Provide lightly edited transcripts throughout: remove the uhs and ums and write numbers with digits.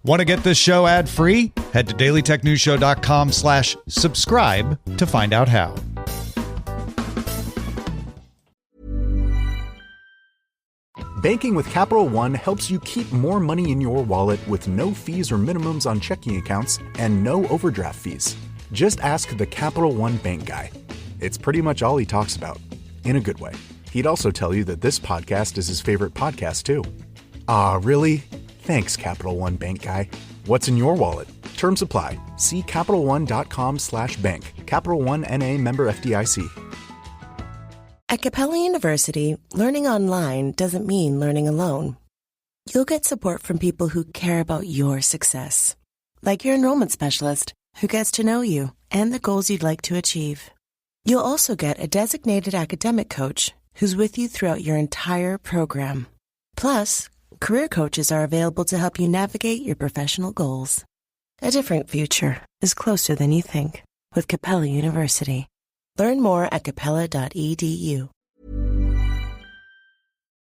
Want to get this show ad-free? Head to dailytechnewsshow.com/subscribe to find out how. Banking with Capital One helps you keep more money in your wallet with no fees or minimums on checking accounts and no overdraft fees. Just ask the Capital One bank guy. It's pretty much all he talks about, in a good way. He'd also tell you that this podcast is his favorite podcast, too. Ah, really? Thanks, Capital One bank guy. What's in your wallet? Terms apply. See CapitalOne.com/bank. Capital One N.A. member FDIC. At Capella University, learning online doesn't mean learning alone. You'll get support from people who care about your success, like your enrollment specialist who gets to know you and the goals you'd like to achieve. You'll also get a designated academic coach who's with you throughout your entire program. Plus, career coaches are available to help you navigate your professional goals. A different future is closer than you think with Capella University. Learn more at capella.edu.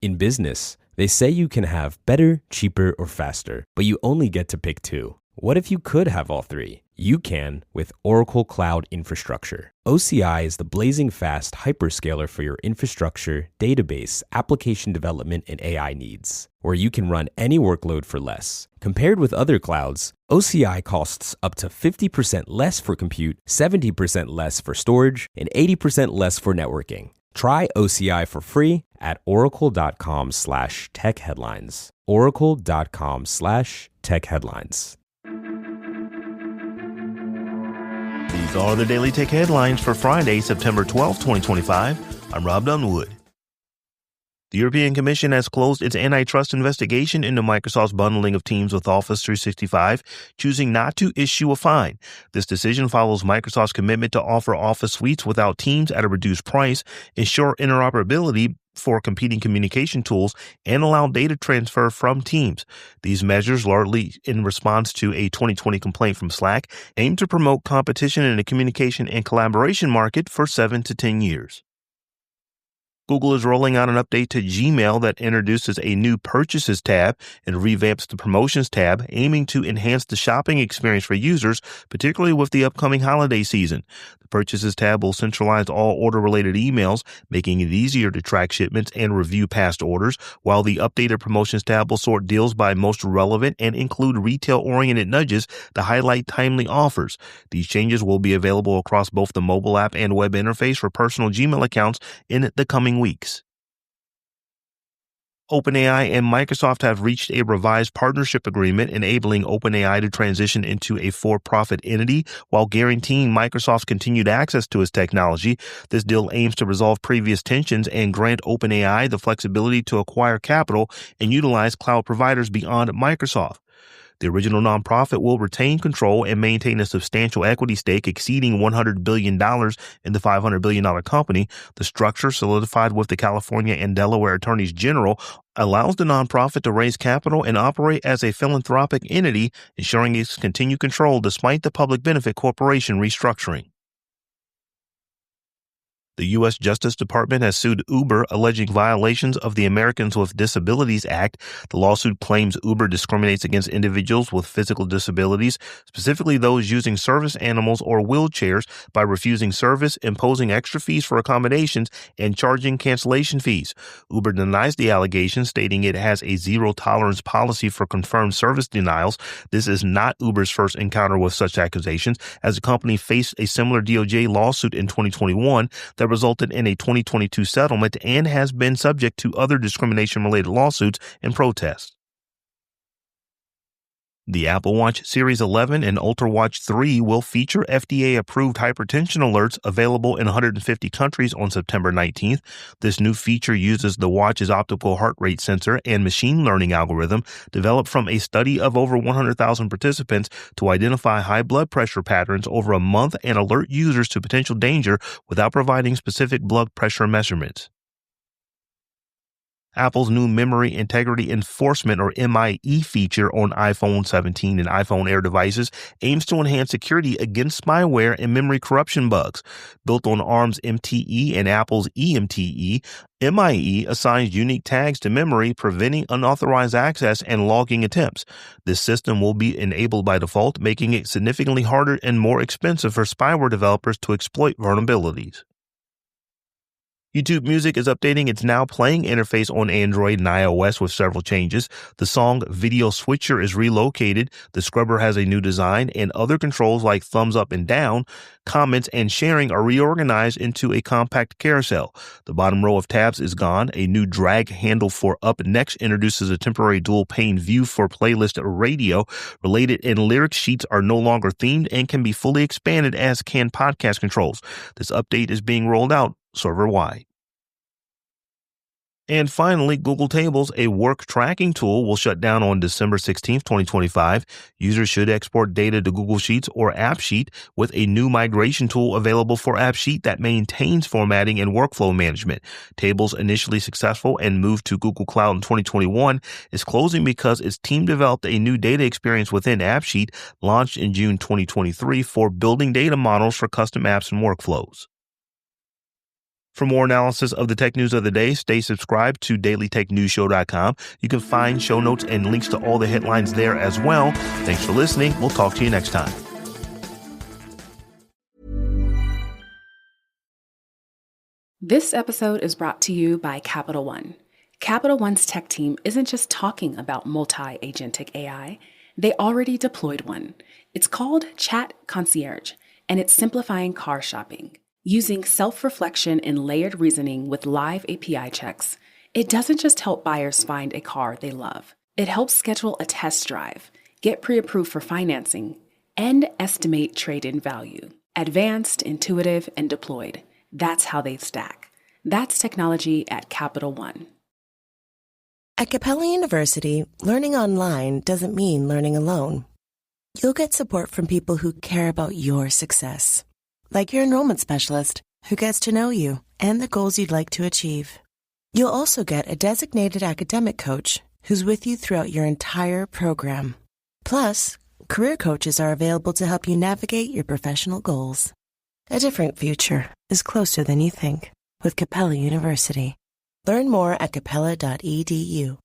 In business, they say you can have better, cheaper, or faster, but you only get to pick two. What if you could have all three? You can with Oracle Cloud Infrastructure. OCI is the blazing fast hyperscaler for your infrastructure, database, application development, and AI needs, where you can run any workload for less. Compared with other clouds, OCI costs up to 50% less for compute, 70% less for storage, and 80% less for networking. Try OCI for free at oracle.com/techheadlines. Oracle.com/techheadlines. These are the Daily Tech headlines for Friday, September 12, 2025. I'm Rob Dunwood. The European Commission has closed its antitrust investigation into Microsoft's bundling of Teams with Office 365, choosing not to issue a fine. This decision follows Microsoft's commitment to offer Office suites without Teams at a reduced price, ensure interoperability for competing communication tools, and allow data transfer from Teams. These measures, largely in response to a 2020 complaint from Slack, aim to promote competition in the communication and collaboration market for 7 to 10 years. Google is rolling out an update to Gmail that introduces a new Purchases tab and revamps the Promotions tab, aiming to enhance the shopping experience for users, particularly with the upcoming holiday season. The Purchases tab will centralize all order-related emails, making it easier to track shipments and review past orders, while the updated Promotions tab will sort deals by most relevant and include retail-oriented nudges to highlight timely offers. These changes will be available across both the mobile app and web interface for personal Gmail accounts in the coming weeks. OpenAI and Microsoft have reached a revised partnership agreement enabling OpenAI to transition into a for-profit entity while guaranteeing Microsoft's continued access to its technology. This deal aims to resolve previous tensions and grant OpenAI the flexibility to acquire capital and utilize cloud providers beyond Microsoft. The original nonprofit will retain control and maintain a substantial equity stake exceeding $100 billion in the $500 billion company. The structure, solidified with the California and Delaware attorneys general, allows the nonprofit to raise capital and operate as a philanthropic entity, ensuring its continued control despite the public benefit corporation restructuring. The U.S. Justice Department has sued Uber, alleging violations of the Americans with Disabilities Act. The lawsuit claims Uber discriminates against individuals with physical disabilities, specifically those using service animals or wheelchairs, by refusing service, imposing extra fees for accommodations, and charging cancellation fees. Uber denies the allegations, stating it has a zero-tolerance policy for confirmed service denials. This is not Uber's first encounter with such accusations, as the company faced a similar DOJ lawsuit in 2021 that resulted in a 2022 settlement and has been subject to other discrimination-related lawsuits and protests. The Apple Watch Series 11 and Ultra Watch 3 will feature FDA-approved hypertension alerts available in 150 countries on September 19th. This new feature uses the watch's optical heart rate sensor and machine learning algorithm developed from a study of over 100,000 participants to identify high blood pressure patterns over a month and alert users to potential danger without providing specific blood pressure measurements. Apple's new Memory Integrity Enforcement, or MIE, feature on iPhone 17 and iPhone Air devices aims to enhance security against spyware and memory corruption bugs. Built on ARM's MTE and Apple's eMTE, MIE assigns unique tags to memory, preventing unauthorized access and logging attempts. This system will be enabled by default, making it significantly harder and more expensive for spyware developers to exploit vulnerabilities. YouTube Music is updating its Now Playing interface on Android and iOS with several changes. The song Video Switcher is relocated, the scrubber has a new design, and other controls like thumbs up and down, comments, and sharing are reorganized into a compact carousel. The bottom row of tabs is gone. A new drag handle for Up Next introduces a temporary dual-pane view for playlist radio. Related and lyric sheets are no longer themed and can be fully expanded, as can podcast controls. This update is being rolled out server-wide. And finally, Google Tables, a work tracking tool, will shut down on December 16, 2025. Users should export data to Google Sheets or AppSheet with a new migration tool available for AppSheet that maintains formatting and workflow management. Tables, initially successful and moved to Google Cloud in 2021, is closing because its team developed a new data experience within AppSheet, launched in June 2023, for building data models for custom apps and workflows. For more analysis of the tech news of the day, stay subscribed to dailytechnewsshow.com. You can find show notes and links to all the headlines there as well. Thanks for listening. We'll talk to you next time. This episode is brought to you by Capital One. Capital One's tech team isn't just talking about multi-agentic AI. They already deployed one. It's called Chat Concierge, and it's simplifying car shopping. Using self-reflection and layered reasoning with live API checks, it doesn't just help buyers find a car they love. It helps schedule a test drive, get pre-approved for financing, and estimate trade-in value. Advanced, intuitive, and deployed. That's how they stack. That's technology at Capital One. At Capella University, learning online doesn't mean learning alone. You'll get support from people who care about your success. Like your enrollment specialist, who gets to know you and the goals you'd like to achieve. You'll also get a designated academic coach who's with you throughout your entire program. Plus, career coaches are available to help you navigate your professional goals. A different future is closer than you think with Capella University. Learn more at capella.edu.